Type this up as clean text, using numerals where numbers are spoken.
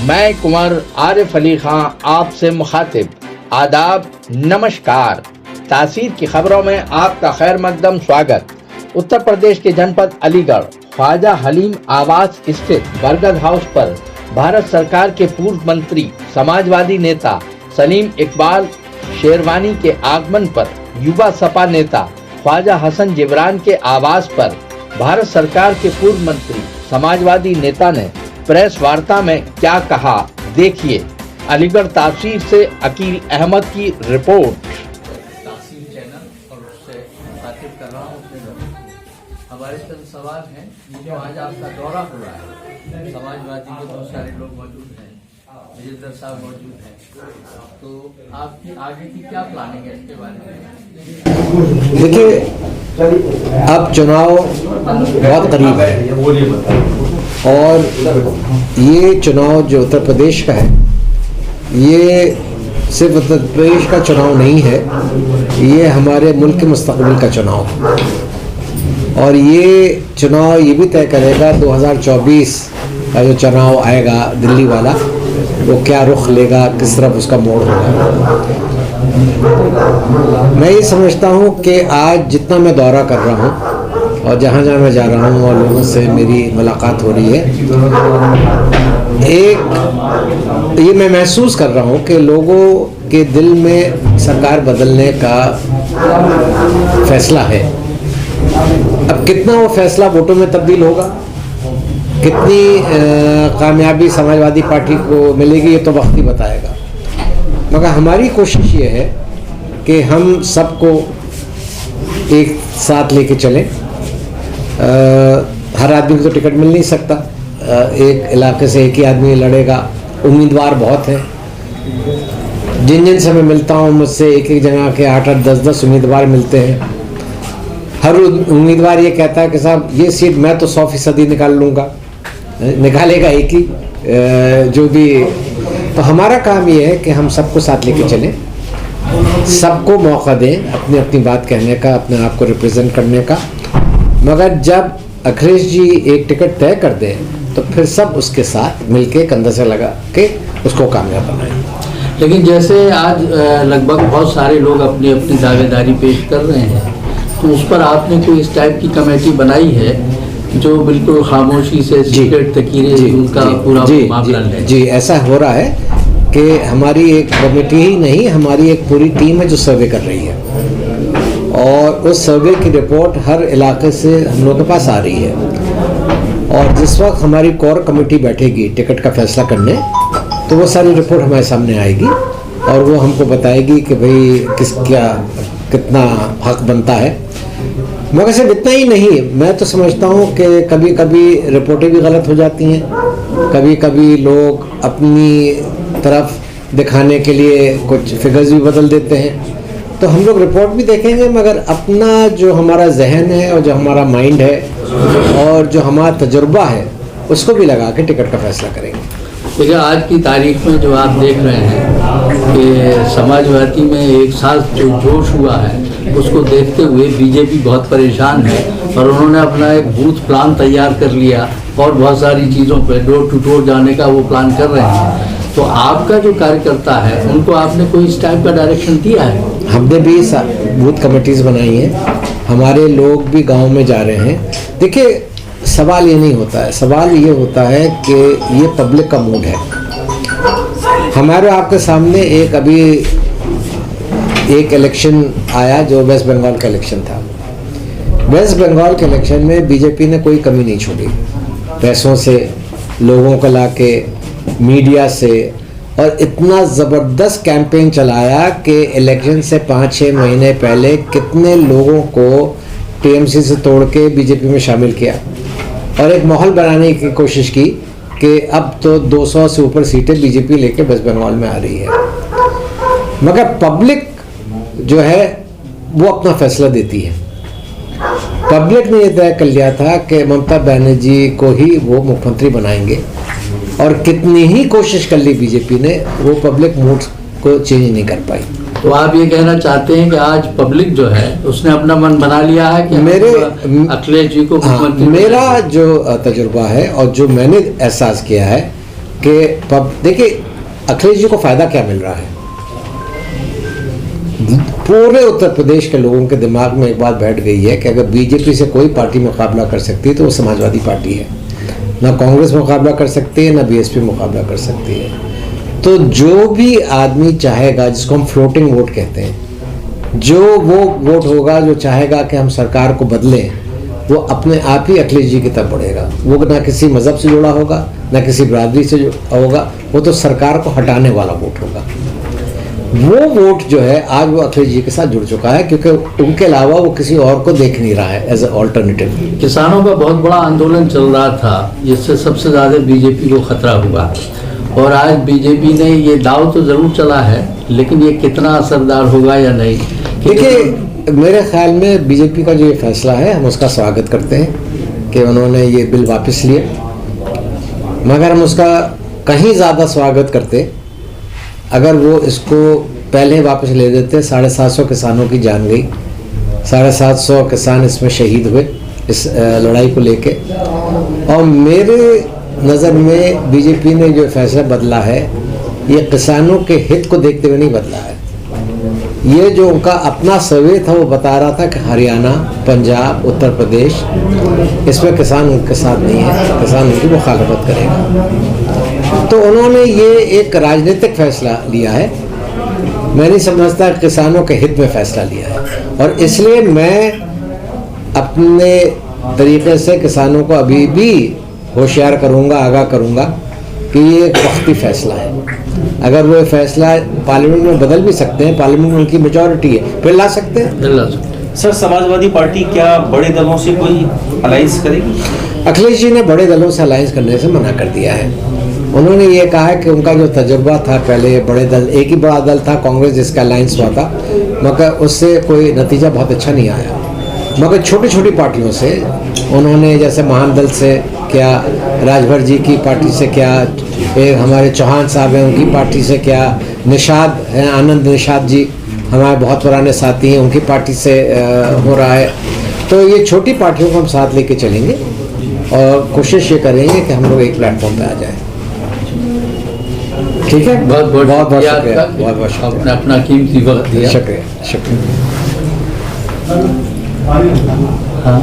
मैं कुंवर आरिफ अली खां आपसे मुखातिब। आदाब, नमस्कार। तासीर की खबरों में आपका खैर मकदम स्वागत। उत्तर प्रदेश के जनपद अलीगढ़ ख्वाजा हलीम आवास स्थित बरगद हाउस पर भारत सरकार के पूर्व मंत्री समाजवादी नेता सलीम इकबाल शेरवानी के आगमन पर युवा सपा नेता ख्वाजा हसन जिब्रान के आवास पर भारत सरकार के पूर्व मंत्री समाजवादी नेता ने प्रेस वार्ता में क्या कहा, देखिए। अलीगढ़ तासीर से अकील अहमद की रिपोर्ट। तासीर चैनल और उससे मुखातिब कर रहा हूँ अपने लोग। हमारे चंद सवाल हैं। जो आज आपका दौरा हो रहा है, समाजवादी के बहुत सारे लोग मौजूद हैं, विजेंद्र साहब मौजूद हैं, तो आपकी आगे की क्या प्लानिंग है इसके बारे में? देखिए, अब चुनाव बहुत करीब है और ये चुनाव जो उत्तर प्रदेश का है, ये सिर्फ उत्तर प्रदेश का चुनाव नहीं है, ये हमारे मुल्क के मुस्तकबिल का चुनाव है। और ये चुनाव ये भी तय करेगा 2024 का जो चुनाव आएगा दिल्ली वाला, वो क्या रुख लेगा, किस तरफ उसका मोड़ होगा। मैं ये समझता हूँ कि आज जितना मैं दौरा कर रहा हूँ और जहाँ जहाँ मैं जा रहा हूँ और लोगों से मेरी मुलाकात हो रही है, एक ये मैं महसूस कर रहा हूँ कि लोगों के दिल में सरकार बदलने का फैसला है। अब कितना वो फैसला वोटों में तब्दील होगा, कितनी कामयाबी समाजवादी पार्टी को मिलेगी, ये तो वक्त ही बताएगा। मगर हमारी कोशिश ये है कि हम सबको एक साथ लेके चलें। हर आदमी को तो टिकट मिल नहीं सकता, एक इलाके से एक ही आदमी लड़ेगा, उम्मीदवार बहुत हैं। जिन जिन से मैं मिलता हूँ मुझसे एक एक जगह के 8-8, 10-10 उम्मीदवार मिलते हैं। हर उम्मीदवार ये कहता है कि साहब ये सीट मैं तो 100% निकाल लूँगा, निकालेगा एक ही जो भी। तो हमारा काम ये है कि हम सबको साथ लेके चलें, सबको मौका दें अपनी अपनी बात कहने का, अपने आप को रिप्रेजेंट करने का। मगर जब अखिलेश जी एक टिकट तय कर दें तो फिर सब उसके साथ मिलके कंधे से लगा के उसको कामयाब बनाएं। लेकिन जैसे आज लगभग बहुत सारे लोग अपनी अपनी दावेदारी पेश कर रहे हैं, तो उस पर आपने कोई इस टाइप की कमेटी बनाई है जो बिल्कुल खामोशी से सीक्रेट तकीरे उनका पूरा मामला ले? जी, ऐसा हो रहा है कि हमारी एक कमेटी ही नहीं, हमारी एक पूरी टीम है जो सर्वे कर रही है और उस सर्वे की रिपोर्ट हर इलाके से हम लोग के पास आ रही है। और जिस वक्त हमारी कोर कमेटी बैठेगी टिकट का फैसला करने, तो वो सारी रिपोर्ट हमारे सामने आएगी और वो हमको बताएगी कि भाई कितना हक बनता है। मगर सिर्फ इतना ही नहीं, मैं तो समझता हूँ कि कभी कभी रिपोर्टें भी गलत हो जाती हैं, कभी कभी लोग अपनी तरफ दिखाने के लिए कुछ फिगर्स भी बदल देते हैं। तो हम लोग रिपोर्ट भी देखेंगे, मगर अपना जो हमारा जहन है और जो हमारा माइंड है और जो हमारा तजुर्बा है, उसको भी लगा के टिकट का फैसला करेंगे। देखिए, आज की तारीख में जो आप देख रहे हैं कि समाजवादी में एक साथ जो जोश हुआ है, उसको देखते हुए बीजेपी बहुत परेशान है और उन्होंने अपना एक बूथ प्लान तैयार कर लिया और बहुत सारी चीज़ों पे डोर टू डोर जाने का वो प्लान कर रहे हैं। तो आपका जो कार्यकर्ता है, उनको आपने कोई इस टाइप का डायरेक्शन दिया है? हमने भी बूथ कमेटीज़ बनाई हैं, हमारे लोग भी गांव में जा रहे हैं। देखिए, सवाल ये नहीं होता है, सवाल ये होता है कि ये पब्लिक का मूड है। हमारे आपके सामने अभी एक इलेक्शन आया जो वेस्ट बंगाल का इलेक्शन था। वेस्ट बंगाल के इलेक्शन में बीजेपी ने कोई कमी नहीं छोड़ी, पैसों से, लोगों को लाके, मीडिया से, और इतना ज़बरदस्त कैंपेन चलाया कि इलेक्शन से 5-6 महीने पहले कितने लोगों को टीएमसी से तोड़ के बीजेपी में शामिल किया और एक माहौल बनाने की कोशिश की कि अब तो 200 से ऊपर सीटें बीजेपी लेके वेस्ट बंगाल में आ रही है। मगर पब्लिक जो है वो अपना फैसला देती है। पब्लिक ने यह तय कर लिया था कि ममता बनर्जी को ही वो मुख्यमंत्री बनाएंगे और कितनी ही कोशिश कर ली बीजेपी ने, वो पब्लिक मूड को चेंज नहीं कर पाई। तो आप ये कहना चाहते हैं कि आज पब्लिक जो है उसने अपना मन बना लिया है कि अखिलेश जी को मुख्यमंत्री? मेरा जो तजुर्बा है और जो मैंने एहसास किया है कि देखिए अखिलेश जी को फायदा क्या मिल रहा है। पूरे उत्तर प्रदेश के लोगों के दिमाग में एक बात बैठ गई है कि अगर बीजेपी से कोई पार्टी मुकाबला कर सकती है तो वो समाजवादी पार्टी है। ना कांग्रेस मुकाबला कर सकती है, ना बीएसपी मुकाबला कर सकती है। तो जो भी आदमी चाहेगा, जिसको हम फ्लोटिंग वोट कहते हैं, जो वो वोट होगा जो चाहेगा कि हम सरकार को बदलें, वो अपने आप ही अखिलेश जी की तरफ बढ़ेगा। वो ना किसी मज़हब से जुड़ा होगा, ना किसी बरादरी से होगा, वो तो सरकार को हटाने वाला वोट होगा। वो वोट जो है आज वो अखिलेश जी के साथ जुड़ चुका है, क्योंकि उनके अलावा वो किसी और को देख नहीं रहा है एज ए ऑल्टरनेटिव। किसानों का बहुत बड़ा आंदोलन चल रहा था, जिससे सबसे ज़्यादा बीजेपी को खतरा हुआ, और आज बीजेपी ने ये दाव तो ज़रूर चला है, लेकिन ये कितना असरदार होगा या नहीं। देखिए मेरे ख्याल में बीजेपी का जो ये फैसला है हम उसका स्वागत करते हैं कि उन्होंने ये बिल वापस लिए, मगर हम उसका कहीं ज़्यादा स्वागत करते अगर वो इसको पहले वापस ले देते। 750 किसानों की जान गई, 750 किसान इसमें शहीद हुए इस लड़ाई को लेके। और मेरे नज़र में बीजेपी ने जो फैसला बदला है ये किसानों के हित को देखते हुए नहीं बदला है। ये जो उनका अपना सर्वे था वो बता रहा था कि हरियाणा, पंजाब, उत्तर प्रदेश, इसमें किसान उनके साथ नहीं है, किसान उनकी मुखालफत करेगा। तो उन्होंने ये एक राजनीतिक फैसला लिया है। मैं नहीं समझता किसानों के हित में फैसला लिया है, और इसलिए मैं अपने तरीके से किसानों को अभी भी होशियार करूँगा, आगाह करूँगा कि ये एक वक्ती फैसला है। अगर वो फैसला पार्लियामेंट में बदल भी सकते हैं, पार्लियामेंट में उनकी मेजॉरिटी है, फिर ला सकते हैं। सर, समाजवादी पार्टी क्या बड़े दलों से कोई अलायंस करेगी? अखिलेश जी ने बड़े दलों से अलायंस करने से मना कर दिया है। उन्होंने ये कहा है कि उनका जो तजुर्बा था, पहले बड़े दल, एक ही बड़ा दल था कांग्रेस जिसका अलायंस हुआ था, मगर उससे कोई नतीजा बहुत अच्छा नहीं आया। मगर छोटी छोटी पार्टियों से उन्होंने, जैसे महान दल से क्या, राजभर जी की पार्टी से क्या, एक हमारे चौहान साहब हैं उनकी पार्टी से क्या, निषाद हैं, आनंद निषाद जी हमारे बहुत पुराने साथी हैं, उनकी पार्टी से हो रहा है। तो ये छोटी पार्टियों को हम साथ लेके चलेंगे और कोशिश ये करेंगे कि हम लोग एक प्लेटफॉर्म पे आ जाए। ठीक है, बहुत बहुत शुक्रिया, बहुत बहुत शुक्रिया, अपना कीमती वक्त दिया। शुक्रिया। हाँ।